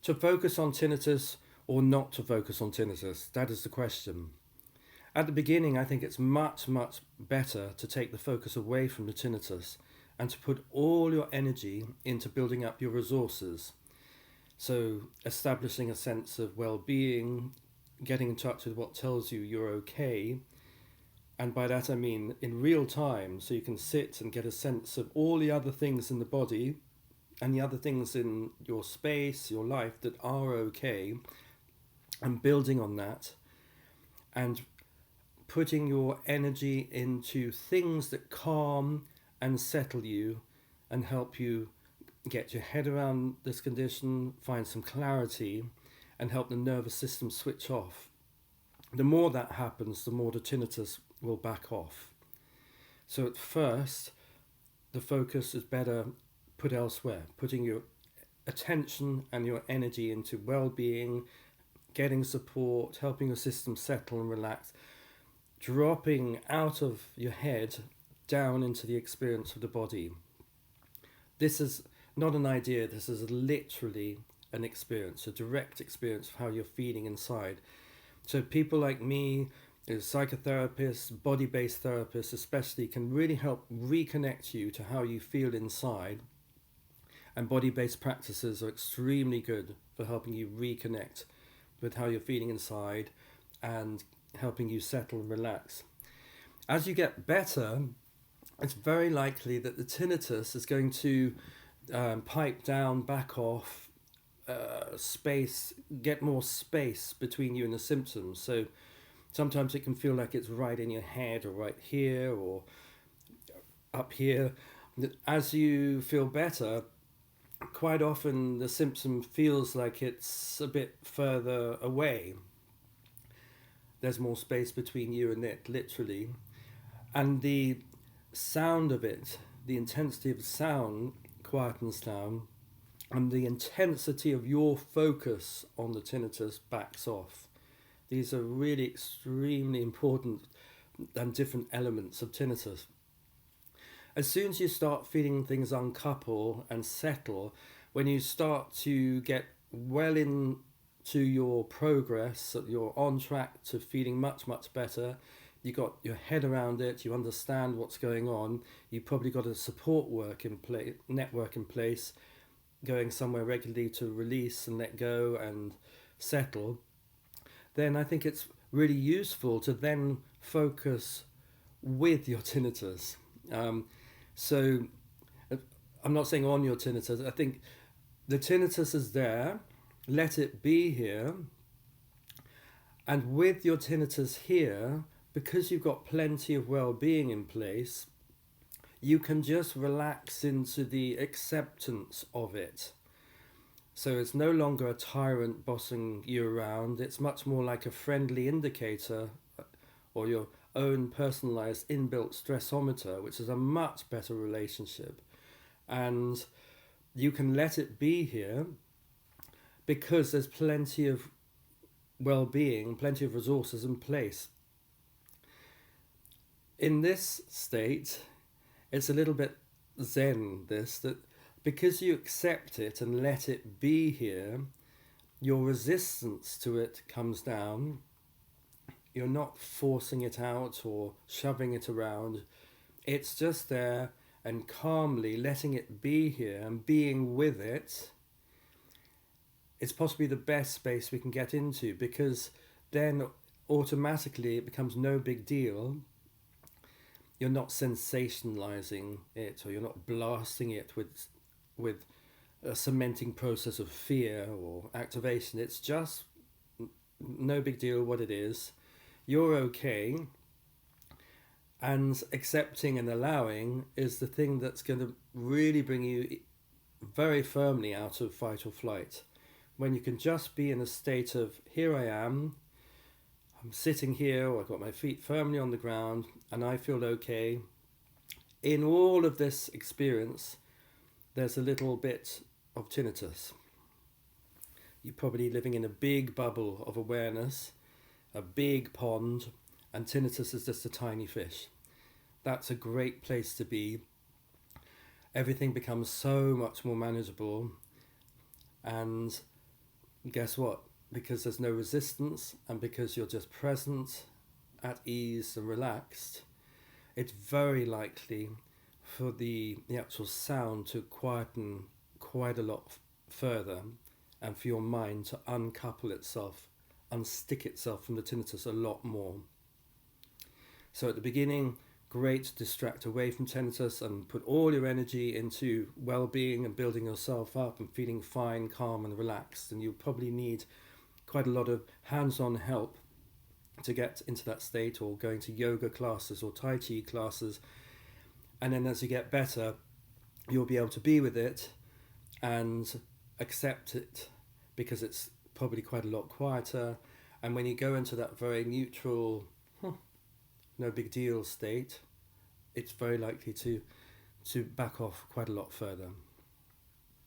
To focus on tinnitus or not to focus on tinnitus? That is the question. At the beginning, I think it's much, much better to take the focus away from the tinnitus and to put all your energy into building up your resources. So, establishing a sense of well being, getting in touch with what tells you you're okay. And by that I mean in real time, so you can sit and get a sense of all the other things in the body and the other things in your space, your life that are okay, and building on that and putting your energy into things that calm and settle you and help you get your head around this condition, find some clarity, and help the nervous system switch off. The more that happens, the more the tinnitus will back off. So at first, the focus is better put elsewhere, putting your attention and your energy into well-being, getting support, helping your system settle and relax, dropping out of your head down into the experience of the body. This is not an idea, this is literally an experience, a direct experience of how you're feeling inside. So people like me, psychotherapists, body-based therapists especially, can really help reconnect you to how you feel inside. And body-based practices are extremely good for helping you reconnect with how you're feeling inside and helping you settle and relax. As you get better, it's very likely that the tinnitus is going to pipe down, back off, space, get more space between you and the symptoms. So sometimes it can feel like it's right in your head or right here or up here. As you feel better, quite often the symptom feels like it's a bit further away. There's more space between you and it, literally. And the sound of it, the intensity of the sound quietens down, and the intensity of your focus on the tinnitus backs off. These are really extremely important and different elements of tinnitus. As soon as you start feeling things uncouple and settle, when you start to get well into your progress, you're on track to feeling much, much better, you got your head around it, you understand what's going on, you probably got a support network in place, going somewhere regularly to release and let go and settle, then I think it's really useful to then focus with your tinnitus. So I'm not saying on your tinnitus. I think the tinnitus is there, let it be here, and with your tinnitus here, because you've got plenty of well-being in place, you can just relax into the acceptance of it. So it's no longer a tyrant bossing you around. It's much more like a friendly indicator or your own personalized inbuilt stressometer, which is a much better relationship. And you can let it be here because there's plenty of well-being, plenty of resources in place. In this state, it's a little bit zen, that because you accept it and let it be here, your resistance to it comes down. You're not forcing it out or shoving it around. It's just there, and calmly letting it be here and being with it. It's possibly the best space we can get into, because then automatically it becomes no big deal. You're not sensationalizing it, or you're not blasting it with a cementing process of fear or activation. It's just no big deal what it is. You're okay, and accepting and allowing is the thing that's going to really bring you very firmly out of fight or flight. When you can just be in a state of, here I am, I'm sitting here, or I've got my feet firmly on the ground, and I feel okay. In all of this experience, there's a little bit of tinnitus. You're probably living in a big bubble of awareness, a big pond, and tinnitus is just a tiny fish. That's a great place to be. Everything becomes so much more manageable, and guess what? Because there's no resistance and because you're just present, at ease and relaxed, it's very likely for the actual sound to quieten quite a lot further, and for your mind to uncouple itself, unstick itself from the tinnitus a lot more. So at the beginning, great to distract away from tinnitus and put all your energy into well-being and building yourself up and feeling fine, calm and relaxed. And you probably need quite a lot of hands-on help to get into that state, or going to yoga classes or Tai Chi classes. And then as you get better, you'll be able to be with it and accept it, because it's probably quite a lot quieter. And when you go into that very neutral, no big deal state, it's very likely to back off quite a lot further.